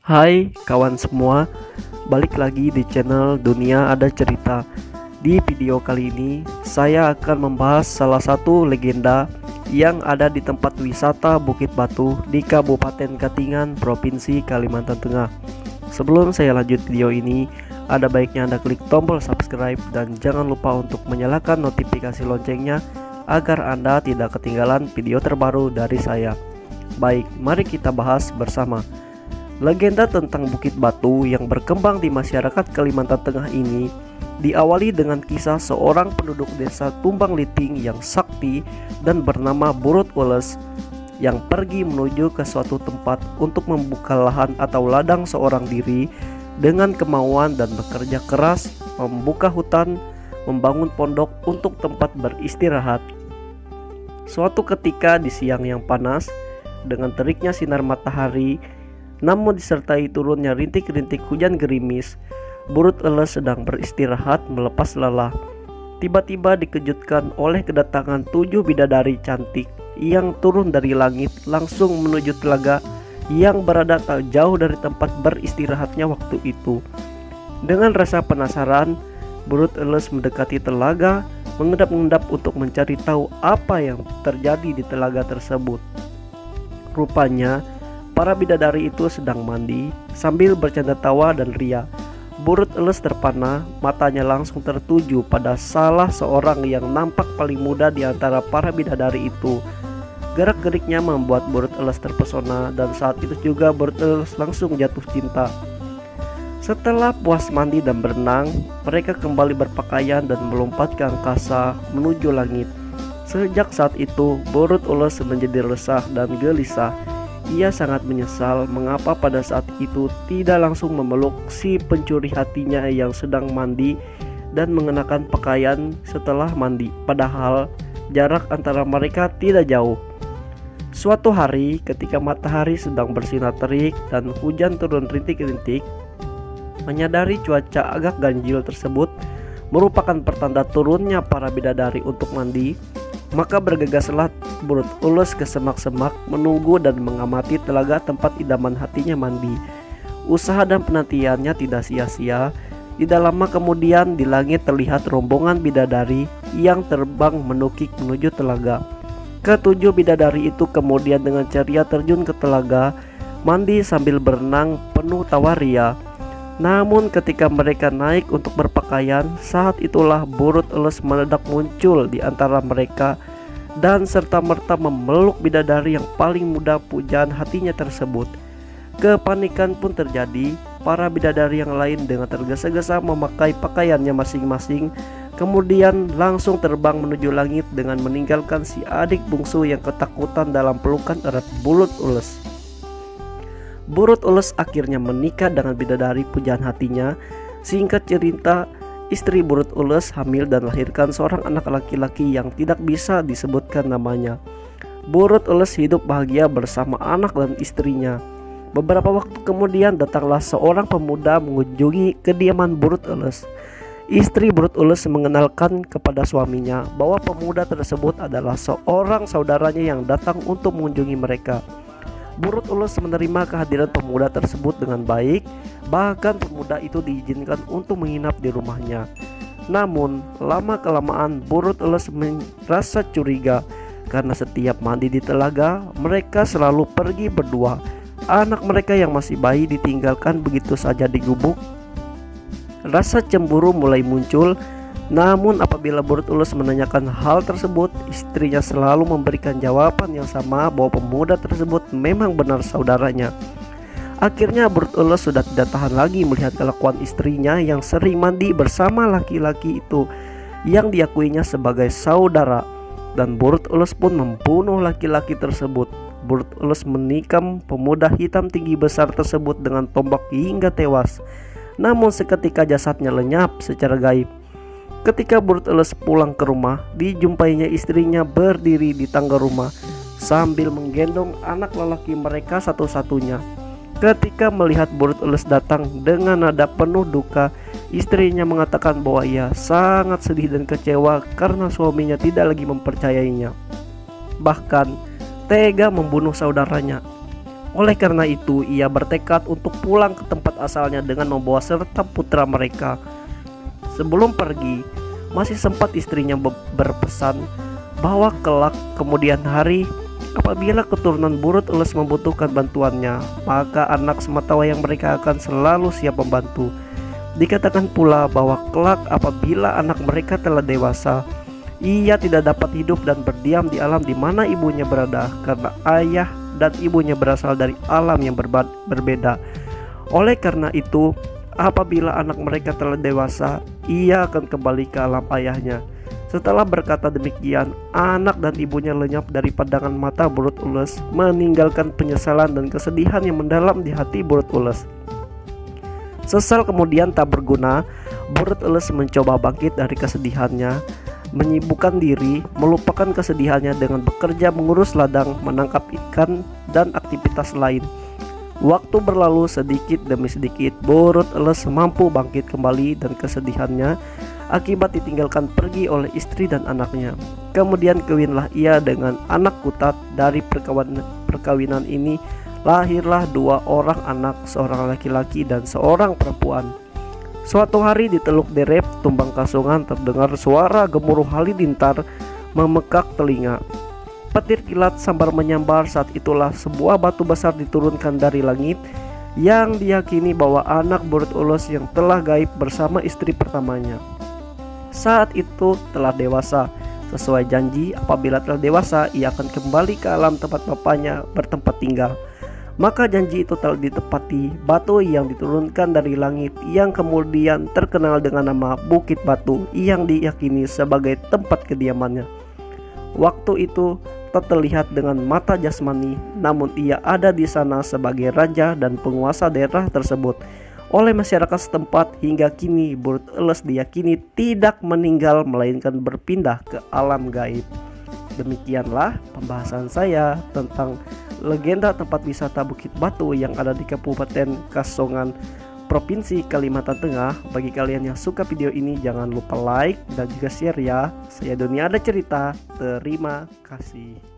Hai kawan semua, balik lagi di channel Dunia Ada Cerita. Di video kali ini saya akan membahas salah satu legenda yang ada di tempat wisata Bukit Batu di Kabupaten Katingan, Provinsi Kalimantan Tengah. Sebelum saya lanjut video ini, ada baiknya Anda klik tombol subscribe dan jangan lupa untuk menyalakan notifikasi loncengnya agar Anda tidak ketinggalan video terbaru dari saya. Baik, mari kita bahas bersama. Legenda tentang Bukit Batu yang berkembang di masyarakat Kalimantan Tengah ini diawali dengan kisah seorang penduduk desa Tumbang Liting yang sakti dan bernama Burut Ules yang pergi menuju ke suatu tempat untuk membuka lahan atau ladang seorang diri dengan kemauan dan bekerja keras membuka hutan, membangun pondok untuk tempat beristirahat. Suatu ketika di siang yang panas dengan teriknya sinar matahari namun disertai turunnya rintik-rintik hujan gerimis, Burut Ules sedang beristirahat melepas lelah. Tiba-tiba dikejutkan oleh kedatangan 7 bidadari cantik yang turun dari langit langsung menuju telaga yang berada tak jauh dari tempat beristirahatnya waktu itu. Dengan rasa penasaran, Burut Ules mendekati telaga, mengendap-endap untuk mencari tahu apa yang terjadi di telaga tersebut. Rupanya para bidadari itu sedang mandi sambil bercanda tawa dan ria. Burut Ules terpana, matanya langsung tertuju pada salah seorang yang nampak paling muda di antara para bidadari itu. Gerak-geriknya membuat Burut Ules terpesona dan saat itu juga Burut Ules langsung jatuh cinta. Setelah puas mandi dan berenang, mereka kembali berpakaian dan melompat ke angkasa menuju langit. Sejak saat itu, Burut Ules menjadi resah dan gelisah. Ia sangat menyesal mengapa pada saat itu tidak langsung memeluk si pencuri hatinya yang sedang mandi dan mengenakan pakaian setelah mandi, padahal jarak antara mereka tidak jauh. Suatu hari ketika matahari sedang bersinar terik dan hujan turun rintik-rintik, menyadari cuaca agak ganjil tersebut merupakan pertanda turunnya para bidadari untuk mandi, maka bergegaslah Burut Ules ke semak-semak menunggu dan mengamati telaga tempat idaman hatinya mandi. Usaha dan penantiannya tidak sia-sia. Tidak lama kemudian di langit terlihat rombongan bidadari yang terbang menukik menuju telaga. Ketujuh bidadari itu kemudian dengan ceria terjun ke telaga, mandi sambil berenang penuh tawa ria. Namun ketika mereka naik untuk berpakaian, saat itulah Burut Ules mendadak muncul di antara mereka dan serta-merta memeluk bidadari yang paling muda pujaan hatinya tersebut. Kepanikan pun terjadi. Para bidadari yang lain dengan tergesa-gesa memakai pakaiannya masing-masing, kemudian langsung terbang menuju langit dengan meninggalkan si adik bungsu yang ketakutan dalam pelukan erat Burut Ules. Burut Ules akhirnya menikah dengan bidadari pujaan hatinya. Singkat cerita, istri Burut Ules hamil dan lahirkan seorang anak laki-laki yang tidak bisa disebutkan namanya. Burut Ules hidup bahagia bersama anak dan istrinya. Beberapa waktu kemudian datanglah seorang pemuda mengunjungi kediaman Burut Ules. Istri Burut Ules mengenalkan kepada suaminya bahwa pemuda tersebut adalah seorang saudaranya yang datang untuk mengunjungi mereka. Burut Ules menerima kehadiran pemuda tersebut dengan baik, bahkan pemuda itu diizinkan untuk menginap di rumahnya. Namun, lama-kelamaan Burut Ules merasa curiga karena setiap mandi di telaga, mereka selalu pergi berdua. Anak mereka yang masih bayi ditinggalkan begitu saja di gubuk. Rasa cemburu mulai muncul. Namun apabila Burut Ules menanyakan hal tersebut, istrinya selalu memberikan jawaban yang sama bahwa pemuda tersebut memang benar saudaranya. Akhirnya Burut Ules sudah tidak tahan lagi melihat kelakuan istrinya yang sering mandi bersama laki-laki itu yang diakuinya sebagai saudara, dan Burut Ules pun membunuh laki-laki tersebut. Burut Ules menikam pemuda hitam tinggi besar tersebut dengan tombak hingga tewas. Namun seketika jasadnya lenyap secara gaib. Ketika Burut Ules pulang ke rumah, dijumpainya istrinya berdiri di tangga rumah sambil menggendong anak lelaki mereka satu-satunya. Ketika melihat Burut Ules datang dengan nada penuh duka, istrinya mengatakan bahwa ia sangat sedih dan kecewa karena suaminya tidak lagi mempercayainya, bahkan tega membunuh saudaranya. Oleh karena itu, ia bertekad untuk pulang ke tempat asalnya dengan membawa serta putra mereka. Sebelum pergi, masih sempat istrinya berpesan bahwa kelak kemudian hari, apabila keturunan Burut Ules membutuhkan bantuannya, maka anak sematawayang mereka akan selalu siap membantu. Dikatakan pula bahwa kelak apabila anak mereka telah dewasa, ia tidak dapat hidup dan berdiam di alam di mana ibunya berada, karena ayah dan ibunya berasal dari alam yang berbeda. Oleh karena itu, apabila anak mereka telah dewasa, ia akan kembali ke alam ayahnya. Setelah berkata demikian, anak dan ibunya lenyap dari pandangan mata Burut Ules, meninggalkan penyesalan dan kesedihan yang mendalam di hati Burut Ules. Sesal kemudian tak berguna, Burut Ules mencoba bangkit dari kesedihannya, menyibukkan diri, melupakan kesedihannya dengan bekerja mengurus ladang, menangkap ikan, dan aktivitas lain. Waktu berlalu sedikit demi sedikit, Burut Ules mampu bangkit kembali dan kesedihannya akibat ditinggalkan pergi oleh istri dan anaknya. Kemudian kawinlah ia dengan anak Kutat. Dari perkawinan ini lahirlah 2 orang anak, seorang laki-laki dan seorang perempuan. Suatu hari di Teluk Derep, Tumbang Kasongan, terdengar suara gemuruh halilintar memekak telinga. Petir kilat sambar menyambar. Saat itulah sebuah batu besar diturunkan dari langit yang diyakini bahwa anak Burut Ules yang telah gaib bersama istri pertamanya saat itu telah dewasa. Sesuai janji, apabila telah dewasa ia akan kembali ke alam tempat bapaknya bertempat tinggal. Maka janji itu telah ditepati. Batu yang diturunkan dari langit yang kemudian terkenal dengan nama Bukit Batu yang diyakini sebagai tempat kediamannya. Waktu itu tak terlihat dengan mata jasmani, namun ia ada di sana sebagai raja dan penguasa daerah tersebut. Oleh masyarakat setempat hingga kini Burut Ules diyakini tidak meninggal melainkan berpindah ke alam gaib. Demikianlah pembahasan saya tentang legenda tempat wisata Bukit Batu yang ada di Kabupaten Kasongan, Provinsi Kalimantan Tengah. Bagi kalian yang suka video ini, jangan lupa like dan juga share ya. Saya Dunia Ada Cerita, terima kasih.